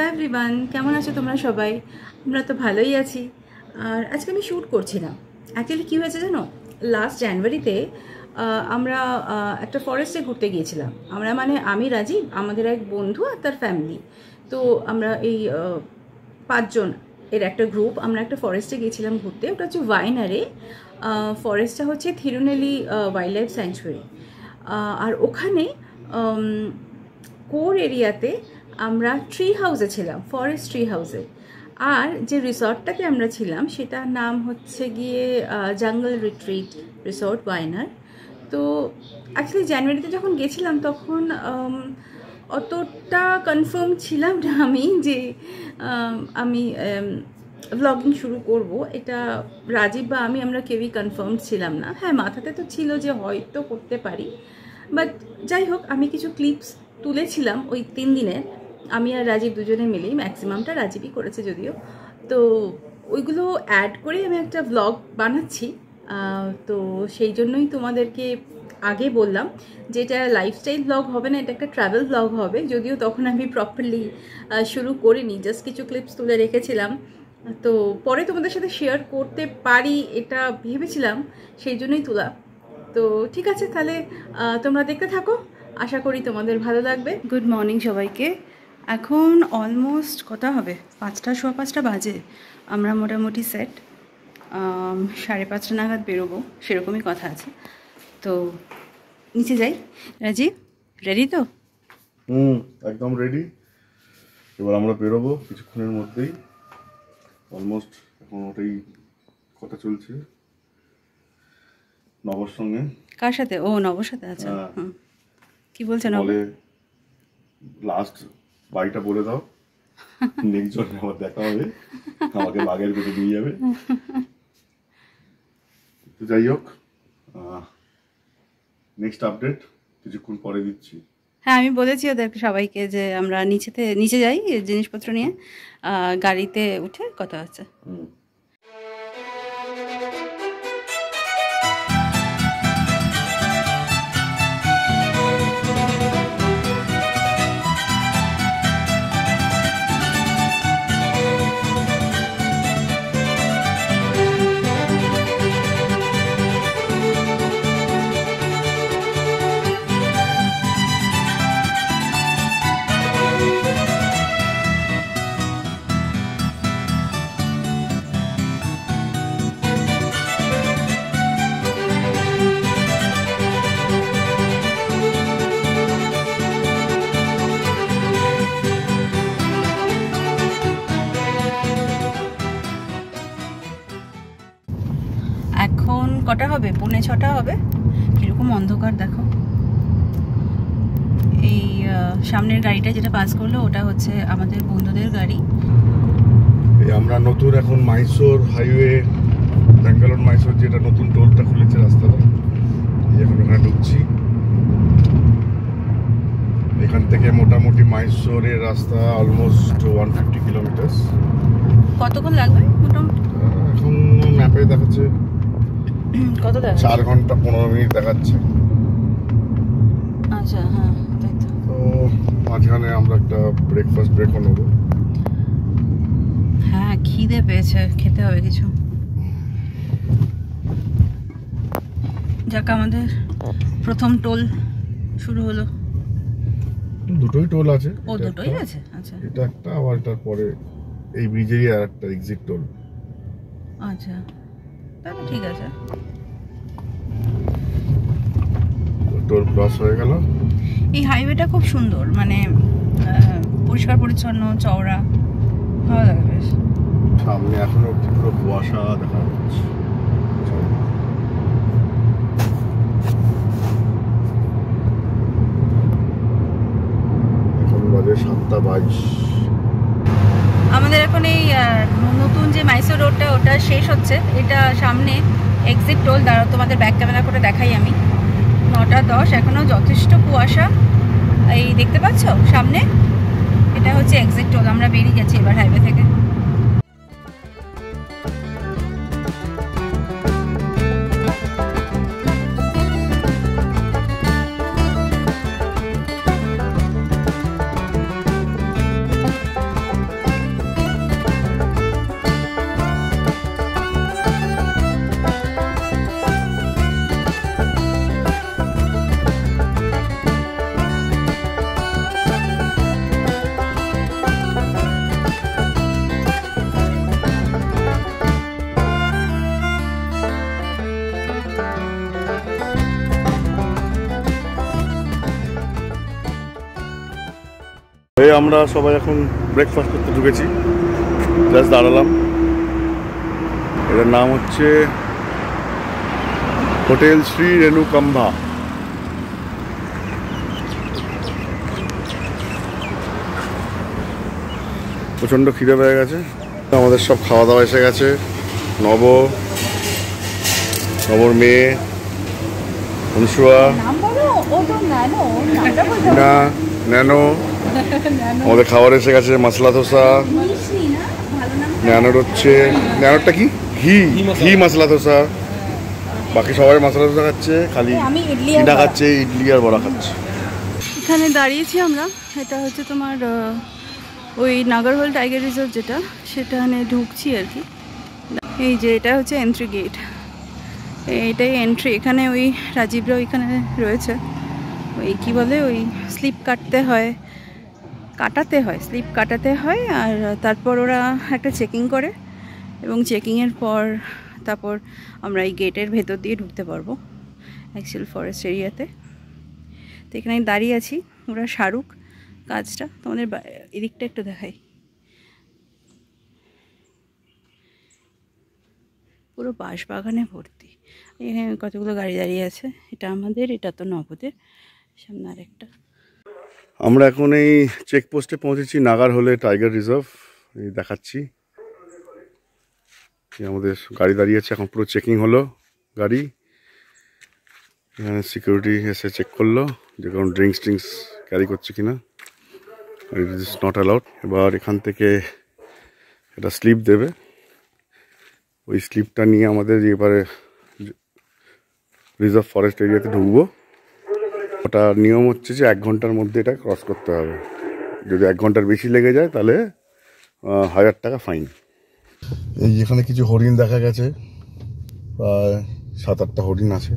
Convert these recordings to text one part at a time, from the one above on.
Hello everyone, কেমন আছো তোমরা সবাই? আমরা তো ভালোই আছি। আর আজকে আমি শ্যুট করছি না। অ্যাকচুয়ালি কী হয়েছে জানো, লাস্ট জানুয়ারিতে আমরা একটা ফরেস্টে ঘুরতে গিয়েছিলাম। আমরা মানে আমি, রাজীব, আমাদের এক বন্ধু আর তার ফ্যামিলি। তো আমরা এই 5 জন এর একটা গ্রুপ, আমরা একটা ফরেস্টে গিয়েছিলাম ঘুরতে। ওটা হচ্ছে ওয়াইনারে। ফরেস্টটা হচ্ছে থিরুনেলি ওয়াইল্ড লাইফ স্যাংচুয়ারি। আর ওখানে কোর এরিয়াতে আমরা ট্রি হাউসে ছিলাম, ফরেস্ট ট্রি হাউসে। আর যে রিসর্টটাতে আমরা ছিলাম সেটার নাম হচ্ছে গিয়ে জঙ্গল রিট্রিট রিসর্ট ওয়াইনার। তো অ্যাকচুয়ালি জানুয়ারিতে যখন গেছিলাম তখন অতটা কনফার্ম ছিলাম না আমি যে আমি ব্লগিং শুরু করব। এটা রাজীব বা আমরা কেউই কনফার্ম ছিলাম না। হ্যাঁ, মাথাতে তো ছিল যে হয়তো করতে পারি, বাট যাই হোক, আমি কিছু ক্লিপস তুলেছিলাম ওই 3 দিনে। আমি আর রাজীব দুজনে মিলেই, ম্যাক্সিমামটা রাজীবই করেছে যদিও। তো ওইগুলো অ্যাড করে আমি একটা ব্লগ বানাচ্ছি। তো সেই জন্যই তোমাদেরকে আগে বললাম যে এটা লাইফস্টাইল ব্লগ হবে না, এটা একটা ট্রাভেল ব্লগ হবে। যদিও তখন আমি প্রপারলি শুরু করিনি, জাস্ট কিছু ক্লিপস তুলে রেখেছিলাম। তো পরে তোমাদের সাথে শেয়ার করতে পারি এটা ভেবেছিলাম, সেই জন্যই তোলা। তো ঠিক আছে, তাহলে তোমরা দেখতে থাকো, আশা করি তোমাদের ভালো লাগবে। গুড মর্নিং সবাইকে। এখন অলমোস্ট কটা হবে, 5টা, সোয়া 5টা বাজে। আমরা মোটামুটি সেট, 5:30 নাগাদ বেরোবো, সেরকমই কথা আছে। তো নিচে যাই। রাজীব, রেডি তো? একদম রেডি। এবার আমরা বেরোবো কিছুক্ষণের মধ্যেই। অলমোস্ট এখন ওটাই কথা চলছে নবর সঙ্গে। কার সাথে? ও, নবর সাথে। আচ্ছা, কি বলছে নব? বলে লাস্ট বাড়িটা বলে দাও, নেক্সট জন আমার দেখা হবে, আমাকে বাগের পেটে নিয়ে যাবে। তো যাই হোক, নেক্সট আপডেট কিছুক্ষণ পরে দিচ্ছি। হ্যাঁ, আমি বলেছি ওদের সবাইকে যে আমরা নিচে যাই জিনিসপত্র নিয়ে, গাড়িতে উঠে কথা হচ্ছে। এখন কটা হবে? 5:45 হবে। কিরকম অন্ধকার দেখো। এই সামনের গাড়িটা যেটা পাস করলো ওটা হচ্ছে আমাদের বন্ধুদের গাড়ি। এই আমরা নতুন এখন মাইসোর হাইওয়ে, ব্যাঙ্গালোর মাইসোর যেটা নতুন টোলটা খুলেছে রাস্তাটা, এখন ওখানে ঢুকছি। এখান থেকে মোটামুটি মাইসোরের রাস্তা অলমোস্ট 150 কিলোমিটার। কতক্ষণ লাগবে মোটামুটি? এখন ম্যাপে দেখাচ্ছে কত দেখাচ্ছে? 4 ঘন্টা 15 মিনিট দেখাচ্ছে। আচ্ছা, হ্যাঁ তাই তো। তো মাঝখানে আমরা একটা ব্রেকফাস্ট ব্রেকও নেবো। হ্যাঁ, খিদে পেয়েছে, খেতে হবে কিছু। যাক, আমাদের প্রথম টোল শুরু হলো। দুটোই টোল আছে। ও, দুটোই আছে? আচ্ছা, এটা একটা, আবার এটার পরে এই ব্রিজেরই আর একটা এক্সিট টোল। আচ্ছা, তাহলে ঠিক আছে। টোল ক্রস হয়ে গেল। এই হাইওয়েটা খুব সুন্দর, মানে পরিষ্কার পরিচ্ছন্ন, চওড়া, ভালো লাগে বেশ। সামনে এখনো পুরো কুয়াশা দেখা যাচ্ছে। এখন বাজে 7:22। আমাদের এখন এই নতুন যে মাইসোর রোডটা ওটা শেষ হচ্ছে। এটা সামনে এক্সিট টোল। দাঁড়াও, তোমাদের ব্যাক ক্যামেরা করে দেখাই আমি। 9:10, এখনও যথেষ্ট কুয়াশা। এই দেখতে পাচ্ছ সামনে, এটা হচ্ছে এক্সিট টোল। আমরা বেরিয়ে যাচ্ছি এবার হাইওয়ে থেকে। এই আমরা সবাই এখন ব্রেকফাস্ট করতে ঢুকেছি, জাস্ট দাঁড়ালাম। এটার নাম হচ্ছে হোটেল শ্রী রেণুকাম্ভা। প্রচণ্ড খিদে পেয়ে গেছে, আমাদের সব খাওয়া দাওয়া এসে গেছে। নবর মেয়ে অনুসুয়া, না ন্যানো, আমাদের খাবার এসে গেছে। মশলা ধোসা, ন্যানোর হচ্ছে, ন্যানোরটা কি ঘি মশলা ধোসা। বাকি সবাই মশলা ধোসা খাচ্ছে, খালি ইডা খাচ্ছে, ইডলি আর বড়া খাচ্ছে। এখানে দাঁড়িয়েছি আমরা, এটা হচ্ছে তোমার ওই নাগারহোল টাইগার রিজার্ভ যেটা, সেখানে ঢুকছি আর কি। এই যে এটা হচ্ছে এন্ট্রি গেট, এটাই এন্ট্রি। এখানে ওই রাজীবরা ওইখানে রয়েছে, ওই কি বলে ওই স্লিপ কাটাতে হয় আর তারপর ওরা একটা চেকিং করে, এবং চেকিংয়ের পর তারপর আমরা এই গেটের ভেতর দিয়ে ঢুকতে পারবো অ্যাকচুয়াল ফরেস্ট এরিয়াতে। তো এখানে দাঁড়িয়ে আছি, ওরা শাহরুখ কাজটা তোমাদের এদিকটা একটু দেখাই। পুরো বাঁশ বাগানে ভর্তি, এখানে কতগুলো গাড়ি দাঁড়িয়ে আছে। এটা আমাদের, এটা তো নবদের, সামনে আরেকটা। আমরা এখন এই চেকপোস্টে পৌঁছেছি, নাগারহোলে টাইগার রিজার্ভ। এই দেখাচ্ছি, আমাদের গাড়ি দাঁড়িয়েছে, এখন পুরো চেকিং হলো গাড়ি। এখানে সিকিউরিটি এসে চেক করলো যে কোনো ড্রিঙ্কস ক্যারি করছে কিনা, ইট ইজ নট অ্যালাউড। এবার এখান থেকে এটা স্লিপ দেবে, ওই স্লিপটা নিয়ে আমাদের এবারে রিজার্ভ ফরেস্ট এরিয়াতে ঢুকবো। ওটা নিয়ম হচ্ছে যে 1 ঘন্টার মধ্যে এটা ক্রস করতে হবে। যদি 1 ঘন্টার বেশি লেগে যায় তাহলে 1000 টাকা ফাইন। এই এখানে কিছু হরিণ দেখা গেছে, প্রায় 7-8টা হরিণ আছে।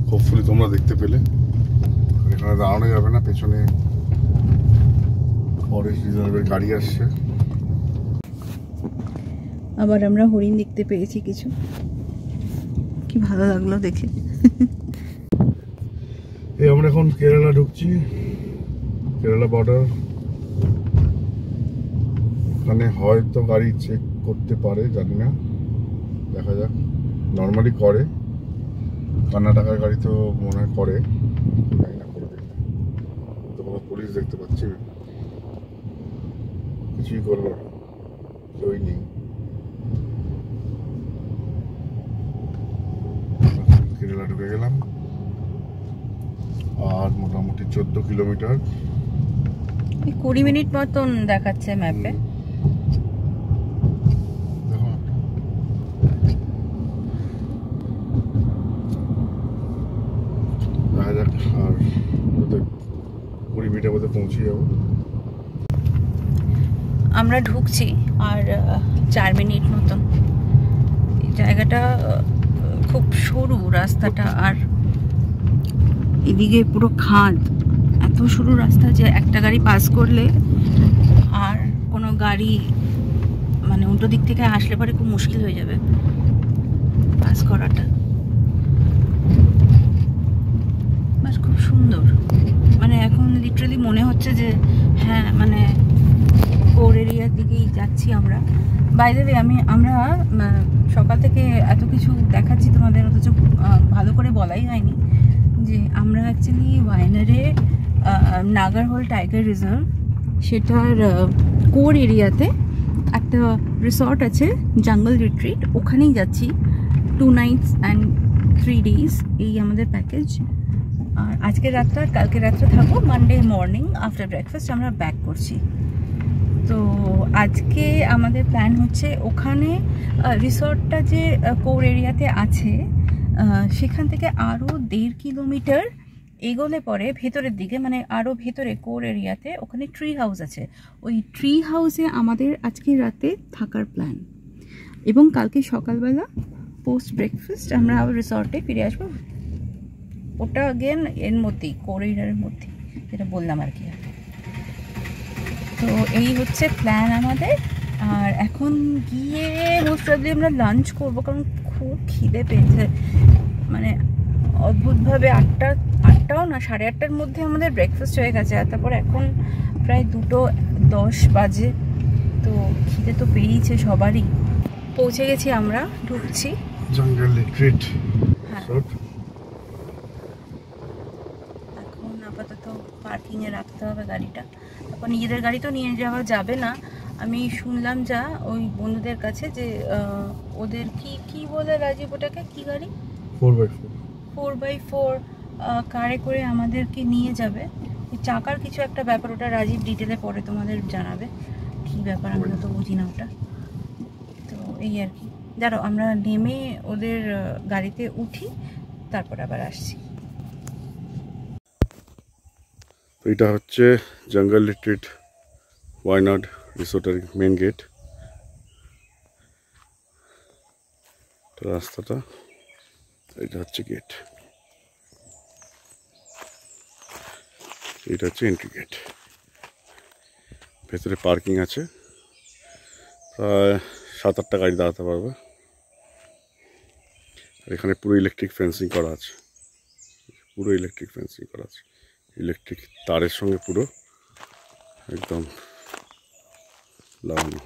হোপফুলি তোমরা দেখতে পেলে। এখানে দাঁড়ানো যাবে না, পেছনে ফরেস্ট রিজার্ভের গাড়ি আসছে। আবার আমরা হরিণ দেখতে পেয়েছি কিছু, কি ভালো লাগলো দেখে। এই আমরা এখন কেরালা ঢুকছি, কেরালা বর্ডার। ওখানে হয়তো গাড়ি চেক করতে পারে, জানি না, দেখা যাক। নর্মালি করে, কর্ণাটকার গাড়ি তো মনে হয় করে, জানি না করবে। তো কোনো পুলিশ দেখতে পাচ্ছি না, কিছুই করলো না, কেউই নেই। কেরালা ঢুকে গেলাম, আর মোটামুটি 14 কিলোমিটার, 20 মিনিট মতন দেখাচ্ছে ম্যাপে। দেখা যাক, আর 20 মিনিটের মধ্যে পৌঁছে যাবো। আমরা ঢুকছি আর 4 মিনিট মতন। এই জায়গাটা খুব সরু রাস্তাটা, আর এদিকে পুরো খাদ, এত সরু রাস্তা যে একটা গাড়ি পাস করলে আর কোনো গাড়ি মানে উল্টো দিক থেকে আসলে পরে খুব মুশকিল হয়ে যাবে পাস করাটা। বাস খুব সুন্দর, মানে এখন লিটারালি মনে হচ্ছে যে হ্যাঁ মানে কোর এরিয়ার দিকেই যাচ্ছি আমরা। বাই দ্য ওয়ে, আমরা সকাল থেকে এত কিছু দেখাচ্ছি তোমাদের, অথচ ভালো করে বলাই হয়নি যে আমরা অ্যাকচুয়ালি ওয়াইনারে নাগারহোল টাইগার রিজার্ভ, সেটার কোর এরিয়াতে একটা রিসর্ট আছে জঙ্গল রিট্রিট, ওখানেই যাচ্ছি। 2 nights and 3 days এই আমাদের প্যাকেজ। আর আজকে রাতটা আর কালকে রাতটা থাকবো, মানডে মর্নিং আফটার ব্রেকফাস্ট আমরা ব্যাক করছি। তো আজকে আমাদের প্ল্যান হচ্ছে ওখানে রিসর্টটা যে কোর এরিয়াতে আছে সেখান থেকে আরও 1.5 কিলোমিটার এগোলে পরে ভেতরের দিকে, মানে আরও ভেতরে কোর এরিয়াতে ওখানে ট্রি হাউস আছে। ওই ট্রি হাউসে আমাদের আজকে রাতে থাকার প্ল্যান, এবং কালকে সকালবেলা পোস্ট ব্রেকফাস্ট আমরা আবার রিসর্টে ফিরে আসবো। ওটা আগেন এর মধ্যেই, কোর এরিয়ার মধ্যেই, যেটা বললাম আর কি। তো এই হচ্ছে প্ল্যান আমাদের। আর এখন গিয়ে মোস্ট প্রবলি আমরা লাঞ্চ করবো, কারণ খুব খিদে পেয়েছে, মানে অদ্ভুতভাবে 8টা 8টাও না, 8:30টার মধ্যে আমাদের ব্রেকফাস্ট হয়ে গেছে। আর তারপর এখন প্রায় 2:10 বাজে, তো খিদে তো পেয়েছে সবারই। পৌঁছে গেছি আমরা, ঢুকছি জঙ্গল রিট্রিট। এখন আপাতত পার্কিংয়ে রাখতে হবে গাড়িটা, তারপর নিজেদের গাড়ি তো নিয়ে যাওয়া যাবে না। আমি শুনলাম যা ওই বন্ধুদের কাছে যে ওদের কি বলে রাজীব, ওটাকে কি গাড়ি, 4x4 কারে করে আমাদেরকে নিয়ে যাবে। চাকার কিছু একটা ব্যাপার, ওটা রাজীব ডিটেলে পরে তোমাদের জানাবে কি ব্যাপার, আমি তো বুঝি না ওটা। তো এই আর কি, দাঁড়াও আমরা নেমে ওদের গাড়িতে উঠি, তারপর আবার আসছি। তো এটা হচ্ছে জঙ্গল রিট্রিট ওয়াইনাড রিসোর্টের মেন গেট। রাস্তাটা এটা হচ্ছে গেট, এটা হচ্ছে এন্ট্রি গেট। ভেতরে পার্কিং আছে, প্রায় 7-8টা গাড়ি দাঁড়াতে পারবে। এখানে পুরো ইলেকট্রিক ফেন্সিং করা আছে, পুরো ইলেকট্রিক ফেন্সিং করা আছে, ইলেকট্রিক তারের সঙ্গে পুরো একদম লাগানো।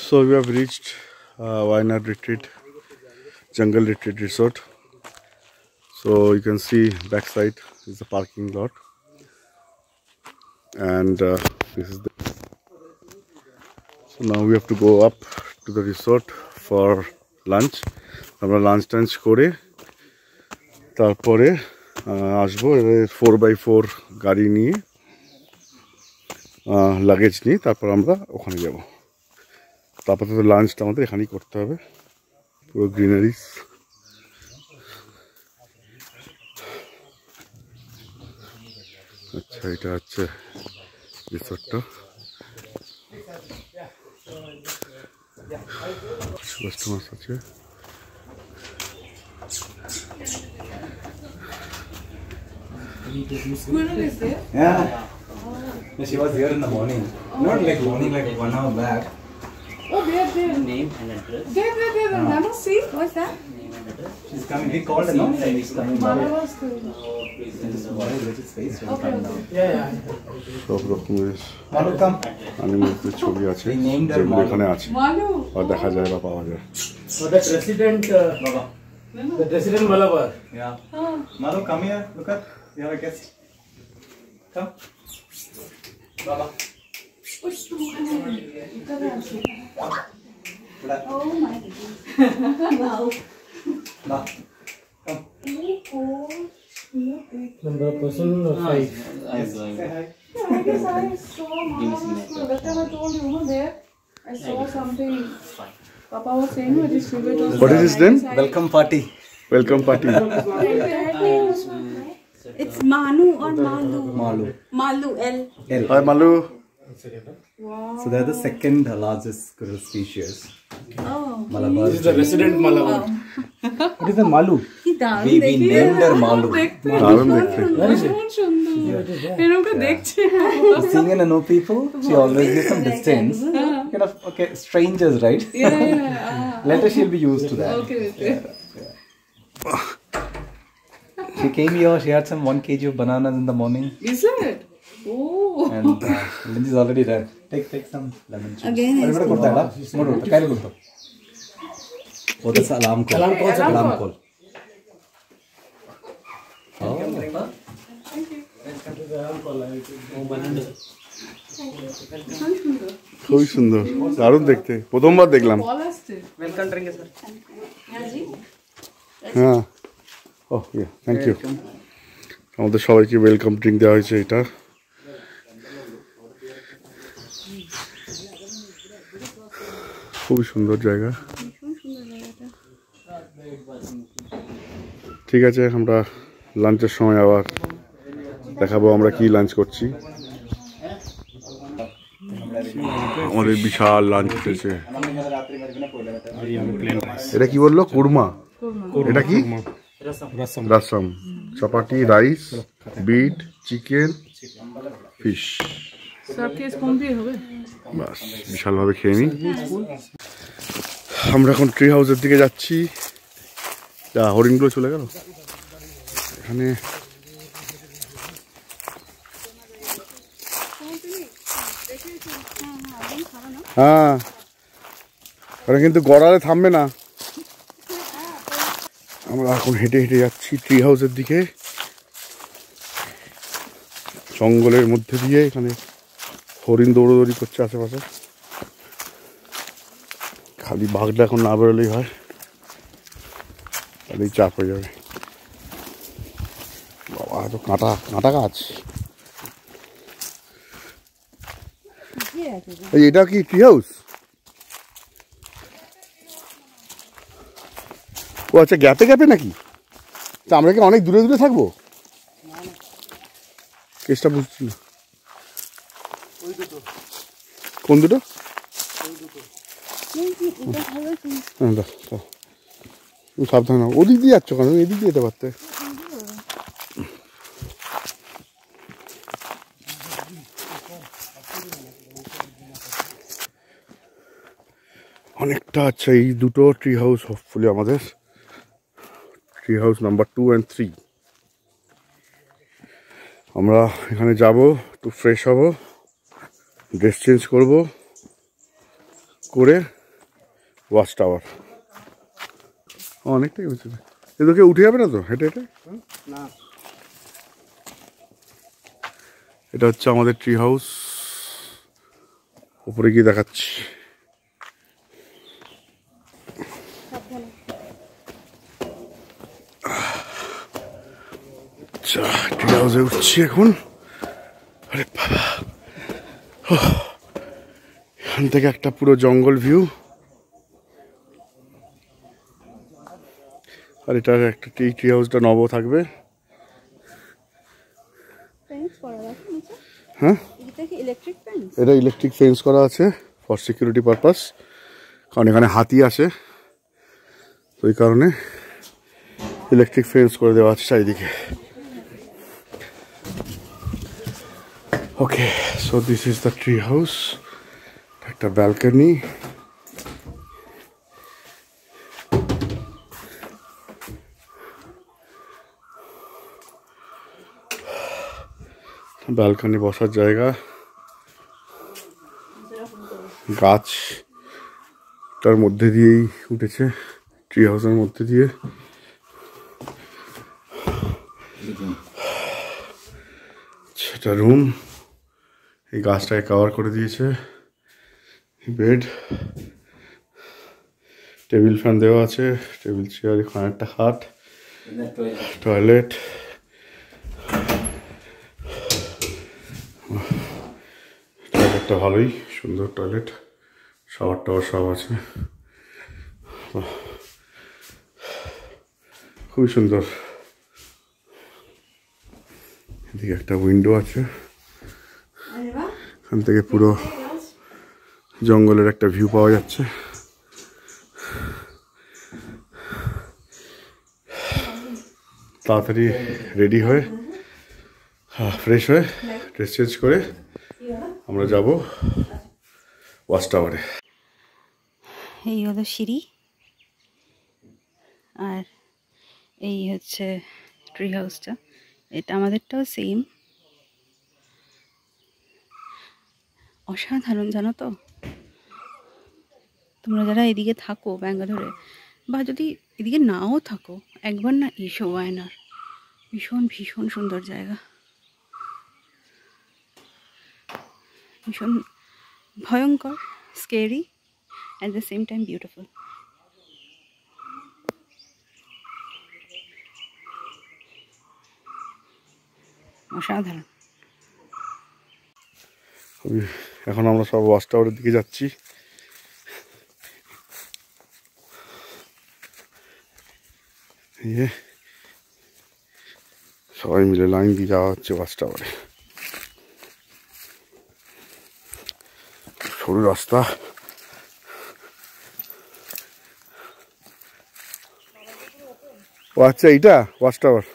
So we have reached Wayanad Retreat, Jungle Retreat Resort. So you can see backside is the parking lot, and this is the. So now we have to go up to the resort for lunch. আমরা lunch টাঞ্চ করে তারপরে আসবো 4x4 গাড়ি নিয়ে, luggage নিয়ে তারপর আমরা ওখানে যাব। তারপর তো লাঞ্চটা আমাদের এখানেই করতে হবে। পুরো গ্রিনারিস, আচ্ছা এটা হচ্ছে রিসোর্টটা। কাস্টমার আছে, Yeah. She was here in the morning. Not like morning, like 1 hour back. Oh, there. Name and address. There. Let us see. What's that? She's coming. We called her, no? She's coming. Mama was good. Okay. Yeah. সব রকমের Malu, come. অ্যানিমেলসের ছবি আছে We named her যেগুলো Malu. এখানে আছে Malu. বা দেখা যায় বা পাওয়া যায়। So that resident, Baba. the resident Malabar. Yeah. Malu, come here. Look at. You have a guest. Come. Baba. Oh my goodness. Wow. Ba. Come. Number of person 5. Yes. Say hi. Yeah, I guess I saw Mama was good. That time I told you, there. I saw something. Papa was saying it is Tibet. What is his name? Welcome party. Welcome party. It's Manu or Malu? Malu. Malu, L. L. Hi Malu. Wow. So they're the second largest squirrel species. Oh. Malabar. This is the resident Malabar. What is the Malu? দারুণ We named her Malu. দারুণ দেখতে। এরকম দেখছে Seeing and know people, she always gives some distance. Kind of, okay, strangers, right? Later she'll be used to that. Okay. She came here, she had some 1 kg of bananas in the morning. Is it? Oh. And lunch is already there. Take some lemon juice. Again, What about that? What carry go. Oh, that's alarm call. Alarm call, sir. Alarm call. Oh. খুবই সুন্দর, দারুণ দেখতে, প্রথমবার দেখলাম। Call আসছে Welcome drink, sir. হ্যাঁ, ও thank you. আমাদের সবাইকে ওয়েলকাম ড্রিঙ্ক দেওয়া হয়েছে। এটা খুবই সুন্দর জায়গা। ঠিক আছে, আমরা লাঞ্চের সময় আবার দেখাবো আমরা কি লাঞ্চ করছি। আমাদের বিশাল লাঞ্চ উঠেছে। এটা কি বললো? কুরমা। এটা কি? রাসম, চাপাটি, রাইস, বিট, চিকেন, ফিশ। সবকে স্পুন দিয়ে হবে। বাস, বিশালভাবে খেয়ে নিই। আমরা এখন ট্রি হাউসের দিকে যাচ্ছি। হরিণগুলো চলে গেল এখানে। হ্যাঁ, ওরা কিন্তু গড়ালে থামবে না। আমরা এখন হেঁটে হেঁটে যাচ্ছি ট্রি হাউসের দিকে, জঙ্গলের মধ্যে দিয়ে। এখানে হরিণ দৌড়োদৌড়ি করছে আশেপাশে। খালি বাঘটা এখন না বেরোলেই হয়, তাহলেই চাপ হয়ে যাবে। বাবা, এত কাঁটা কাঁটা গাছ। এই এটা কি ট্রি হাউস? ও আচ্ছা, গ্যাপে গ্যাপে নাকি? তা আমরা কি অনেক দূরে দূরে থাকবো? কেসটা বুঝছি না। কোন দুটো? সাবধান, ওদিক দিয়ে যাচ্ছ কেন? এদিক দিয়ে যেতে পারতে। অনেকটা। আচ্ছা, এই দুটো ট্রি হাউস হোপফুলি আমাদের ট্রি হাউস নাম্বার 2 and 3। আমরা এখানে যাব, একটু ফ্রেশ হব, ড্রেস চেঞ্জ করব, করে ওয়াচ টাওয়ার। অনেকটাই হয়েছে। এদেরকে উঠে যাবে না তো হেঁটে হেঁটে? না, এটা হচ্ছে আমাদের ট্রি হাউস, উপরে গিয়ে দেখাচ্ছি। আচ্ছা, ট্রি হাউসে উঠছি এখন। আরে বাবা, এখান থেকে একটা পুরো জঙ্গল ভিউ। আর এটার একটা ট্রি হাউসটা নব থাকবে। হ্যাঁ, এটা ইলেকট্রিক ফেন্স করা আছে ফর সিকিউরিটি পারপাস, কারণ এখানে হাতি আসে, তো এই কারণে ইলেকট্রিক ফেন্স করে দেওয়া আছে চারিদিকে। Okay, so this is the tree house. একটা ব্যালকনি, ব্যালকনি বসার জায়গা, গাছটার মধ্যে দিয়েই উঠেছে, ট্রি হাউসের মধ্যে দিয়ে। সেটা রুম, এই গাছটাকে কভার করে দিয়েছে। বেড, টেবিল ফ্যান দেওয়া আছে, টেবিল চেয়ার, এখানে একটা খাট, টয়লেট। টয়লেটটা ভালোই সুন্দর টয়লেট, শাওয়ার টাওয়ার সব আছে, খুবই সুন্দর। এদিকে একটা উইন্ডো আছে, এখান থেকে পুরো জঙ্গলের একটা ভিউ পাওয়া যাচ্ছে। তাড়াতাড়ি রেডি হয়ে, ফ্রেশ হয়ে, ড্রেস চেঞ্জ করে আমরা যাব ওয়াচ টাওয়ারে। এই হলো সিঁড়ি, আর এই হচ্ছে ট্রি হাউসটা। এটা আমাদেরটাও সেম, অসাধারণ জানো তো। তোমরা যারা এদিকে থাকো ব্যাঙ্গালোরে, বা যদি এদিকে নাও থাকো, একবার না এসো ওয়ায়নার। ভীষণ ভীষণ সুন্দর জায়গা, ভীষণ ভয়ঙ্কর, scary, at the same time beautiful. অসাধারণ। এখন আমরা সব ওয়াচ টাওয়ারের দিকে যাচ্ছি। সবাই মিলে লাইন দিয়ে যাওয়া হচ্ছে ওয়াচ টাওয়ারে। সরু রাস্তা, ও আচ্ছা, এইটা ওয়াচ টাওয়ার।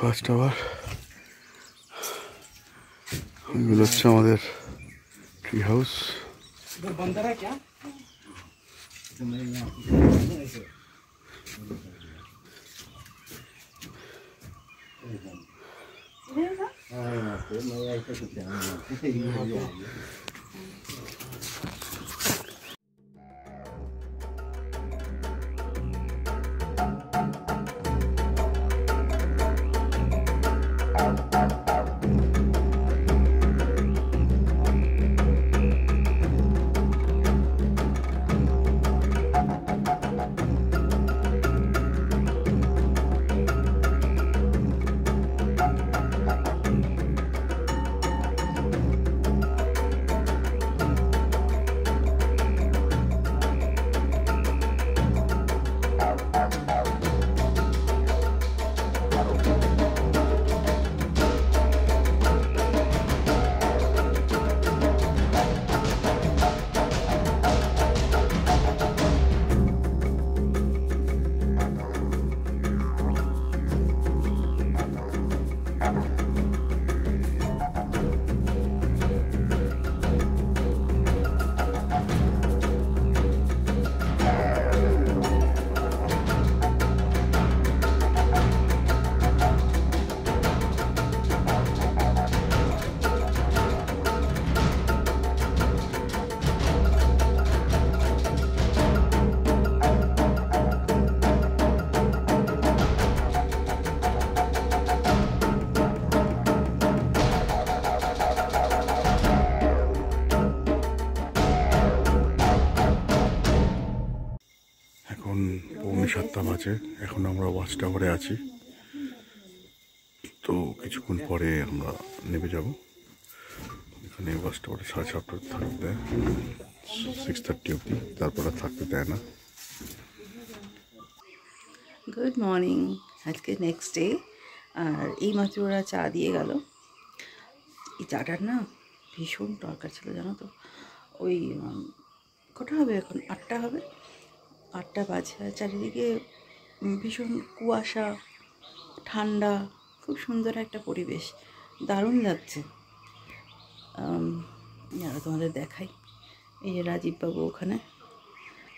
ওয়াচ টাওয়ার, এগুলো হচ্ছে আমাদের ট্রি হাউস। এখন 6:45 বাজে, এখন আমরা ওয়াচ টাওয়ারে আছি। তো কিছুক্ষণ পরে আমরা নেমে যাব। এখানে ওয়াচ টাওয়ারে 7:30 থাকতে 6:30 অবধি, তারপর আর থাকতে দেয় না। গুড মর্নিং, আজকে নেক্সট ডে। আর এইমাত্র ওরা চা দিয়ে গেল। এই চাটার না ভীষণ দরকার ছিল, জানো তো। ওই কটা হবে এখন, 8টা হবে, 8টা বাজে। আর চারিদিকে ভীষণ কুয়াশা, ঠান্ডা, খুব সুন্দর একটা পরিবেশ, দারুণ লাগছে। আর তোমাদের দেখাই, এই যে রাজীববাবু ওখানে,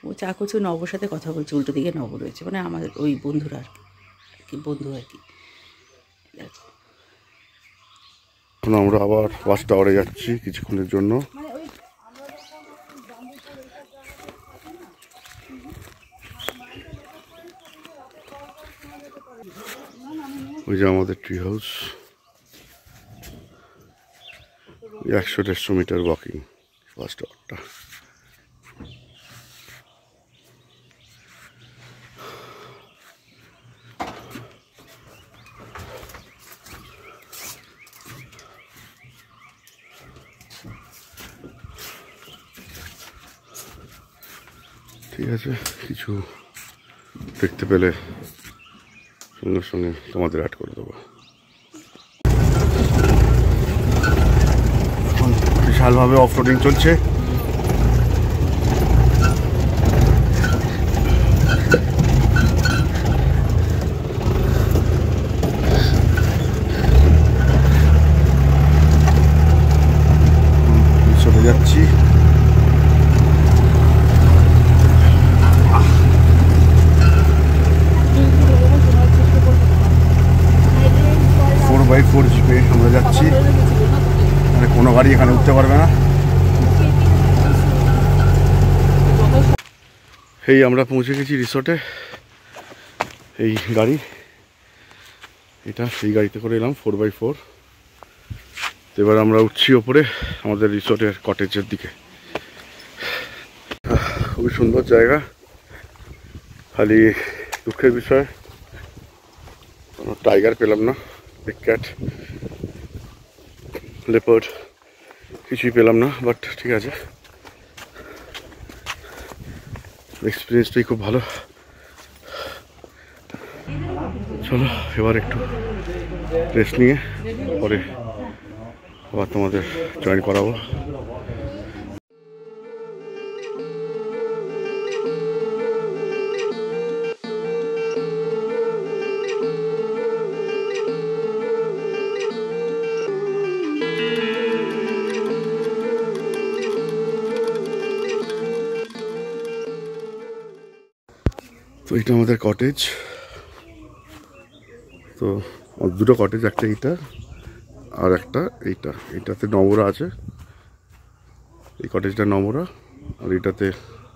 ও চা করছে, নবর সাথে কথা বলছে। উল্টো দিকে নব রয়েছে, মানে আমাদের ওই বন্ধুরা আর কি, বন্ধু আর কি। দেখো, এখন আমরা আবার ওয়াচ টাওয়ারে যাচ্ছি কিছুক্ষণের জন্য। ওই যে আমাদের tree house, 100-150 metre walking watch টাওয়ারটা। ঠিক আছে, কিছু দেখতে পেলে সঙ্গে সঙ্গে তোমাদের অ্যাড করে দেবো। এখন বিশালভাবে অফরোডিং চলছে। চলে যাচ্ছি। বাই 4 জিপে আমরা যাচ্ছি, মানে কোনো গাড়ি এখানে উঠতে পারবে না। এই আমরা পৌঁছে গেছি রিসর্টে। এই গাড়ি, এটা সেই গাড়িতে করে এলাম 4x4। তো এবার আমরা উঠছি ওপরে আমাদের রিসর্টের কটেজের দিকে। খুবই সুন্দর জায়গা, খালি দুঃখের বিষয় কোনো টাইগার পেলাম না, বিগ ক্যাট, লেপার্ড কিছুই পেলাম না। বাট ঠিক আছে, এক্সপিরিয়েন্সটাই খুব ভালো। চলো এবার একটু রেস্ট নিয়ে পরে আবার তোমাদের জয়েন করাবো। এটা আমাদের কটেজ। তো দুটো কটেজ, একটা এইটা আর একটা এইটা। এইটাতে নমরা আছে, এই কটেজটা নমরা, আর এটাতে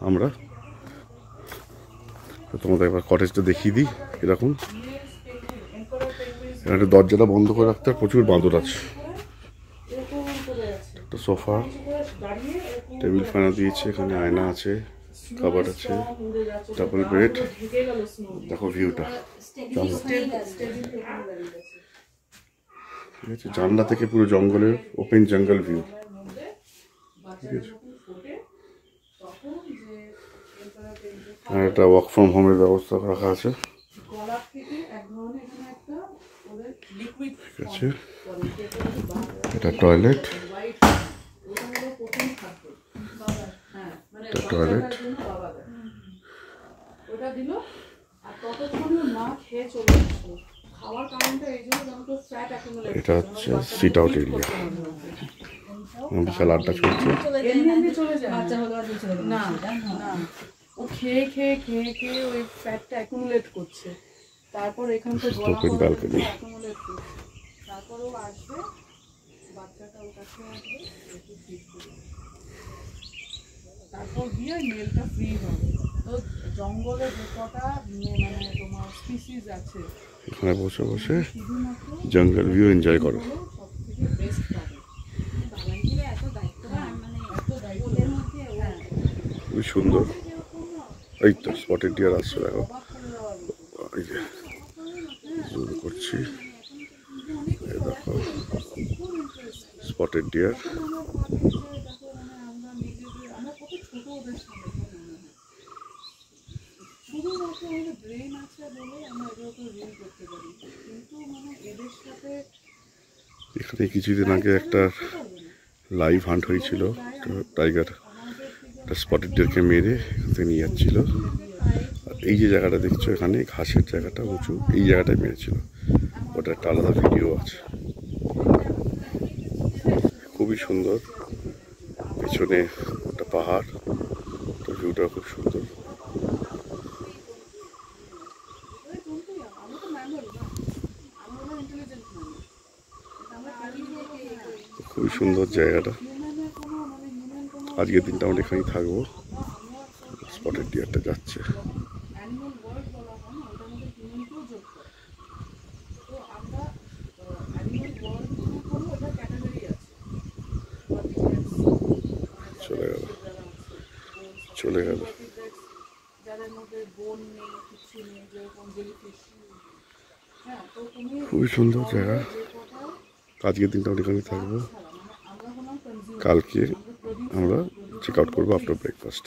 আমরা। তো তোমাদের একবার কটেজটা দেখিয়ে দিই এরকম। এখানে দরজাটা বন্ধ করে রাখতে প্রচুর বাঁদর আছে। একটা সোফা, টেবিল ফ্যানও দিয়েছে, এখানে আয়না আছে, কাবার্ড আছে, ডাবল বেড। দেখো ভিউটা, ঠিক আছে, জানলা থেকে পুরো জঙ্গলের ওপেন জঙ্গল ভিউ। ঠিক আছে, আর একটা ওয়ার্ক ফ্রম হোমের ব্যবস্থা রাখা আছে। ঠিক আছে, এটা টয়লেট, এটা টয়লেট। এটা হচ্ছে সিট আউট এরিয়া, বিশাল আড্ডা চলছে। না ও খেয়ে খেয়ে খেয়ে খেয়ে ওই ফ্যাটটা অ্যাকুমুলেট করছে, তারপর এখান থেকে ওপেন ব্যালকনি। তারপর ও আসবে, বাচ্চাটা ওর কাছে আসবে, তারপর গিয়ে মেলটা ফ্রি হবে। তো জঙ্গলে যে কটা মানে তোমার স্পিসিস আছে, এখানে বসে বসে জঙ্গল ভিউ এনজয় করো। সব থেকে বেস্ট পাবে। খুবই সুন্দর। এই তো স্পটেড ডিয়ার আসছে, দেখো, এই যে জুম করছি, এই দেখো স্পটেড ডিয়ার। এখানে কিছুদিন আগে একটা লাইভ হান্ট হয়েছিল, টাইগার একটা স্পটেড ডিয়ারকে মেরে এখান থেকে নিয়ে যাচ্ছিল। আর এই যে জায়গাটা দেখছো, এখানে ঘাসের জায়গাটা উঁচু, এই জায়গাটায় মেরেছিল, ওটা একটা আলাদা ভিডিও আছে। খুবই সুন্দর, পিছনে একটা পাহাড়, তো ভিউটা খুব সুন্দর। খুবই সুন্দর জায়গাটা। আজকের দিনটা আমরা এখানেই থাকবো। স্পটেড ডিয়ারটা যাচ্ছে। চলে গেল, চলে গেল। খুবই সুন্দর জায়গা। আজকের দিনটা আমরা এখানেই থাকবো, কালকে আমরা চেক আউট করবো আফটার ব্রেকফাস্ট।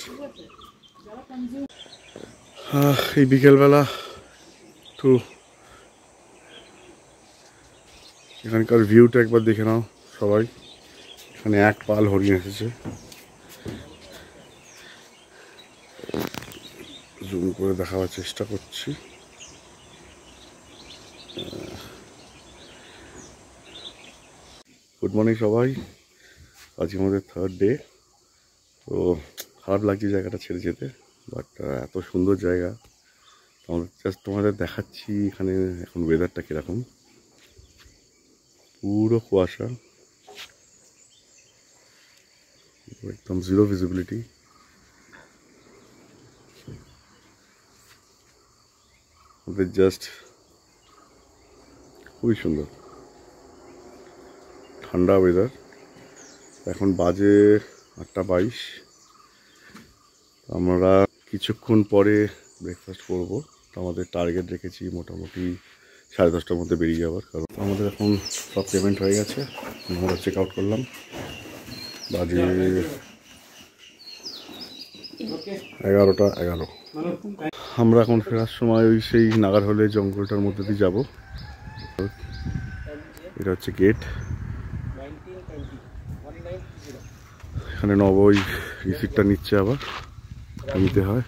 এই বিকেলবেলা তো এখানকার ভিউটা একবার দেখে নাও সবাই। এখানে এক পাল হরিণ এসেছে, জুম করে দেখাবার চেষ্টা করছি। গুড মর্নিং সবাই, আজকে আমাদের থার্ড ডে। তো খারাপ লাগছে জায়গাটা ছেড়ে যেতে, বাট এত সুন্দর জায়গা। তোমাদের দেখাচ্ছি এখানে এখন ওয়েদারটা কীরকম। পুরো কুয়াশা, একদম জিরো ভিজিবিলিটি। জাস্ট খুবই সুন্দর, ঠান্ডা ওয়েদার। এখন বাজে 8:22। আমরা কিছুক্ষণ পরে ব্রেকফাস্ট করবো। তো আমাদের টার্গেট রেখেছি মোটামুটি 10:30টার মধ্যে বেরিয়ে যাওয়ার, কারণ আমাদের এখন সব পেমেন্ট হয়ে গেছে। আমরা চেক আউট করলাম, বাজে 11:11। আমরা এখন ফেরার সময় ওই সেই নাগারহোলে জঙ্গলটার মধ্যে দিয়ে যাবো। এটা হচ্ছে গেট। এখানে ওই রিসিপ্টটা নিচ্ছে, আবার নিতে হয়।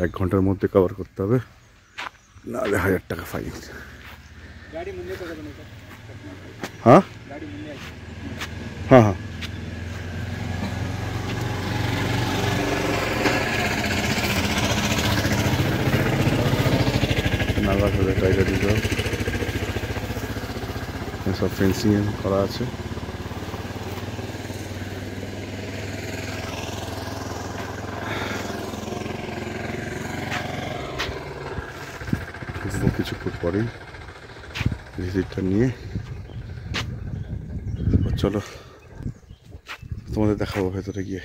1 ঘন্টার মধ্যে কভার করতে হবে, নাহলে 1000 টাকা ফাইন। হ্যাঁ হ্যাঁ হ্যাঁ, নাগারহাটা টাইগার রিজার্ভ, সব ফেন্সিং করা আছে। কিছুক্ষণ পরেই ভিজিটটা নিয়ে চলো তোমাদের দেখাবো ভেতরে গিয়ে।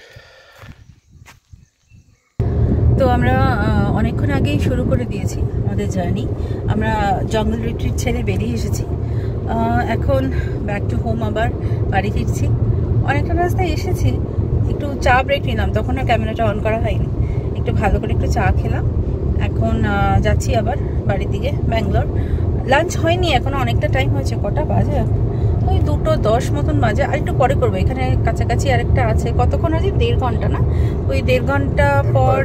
তো আমরা অনেকক্ষণ আগেই শুরু করে দিয়েছি আমাদের জার্নি। আমরা জঙ্গল রিট্রিট ছেড়ে বেরিয়ে এসেছি, এখন ব্যাক টু হোম, আবার বাড়ি ফিরছি। অনেকটা রাস্তায় এসেছি, একটু চা ব্রেক নিলাম, তখন আর ক্যামেরাটা অন করা হয়নি। একটু ভালো করে একটু চা খেলাম, এখন যাচ্ছি আবার বাড়ির দিকে, ব্যাঙ্গালোর। লাঞ্চ হয়নি এখনও, অনেকটা টাইম হয়েছে। কটা বাজে? ওই 2:10 মতন বাজে। আর একটু পরে করবো, এখানে কাছাকাছি আরেকটা আছে। কতক্ষণ আছে? 1.5 ঘন্টা না? ওই 1.5 ঘন্টা পর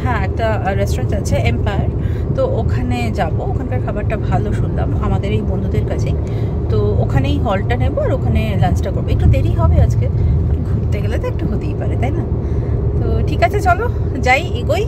হ্যাঁ একটা রেস্টুরেন্ট আছে এম্পায়ার, তো ওখানে যাব। ওখানকার খাবারটা ভালো শুনলাম আমাদের এই বন্ধুদের কাছেই, তো ওখানেই হলটা নেবো আর ওখানে লাঞ্চটা করবো। একটু দেরি হবে আজকে, ঘুরতে গেলে তো একটু হতেই পারে, তাই না? তো ঠিক আছে, চলো যাই, এগোই।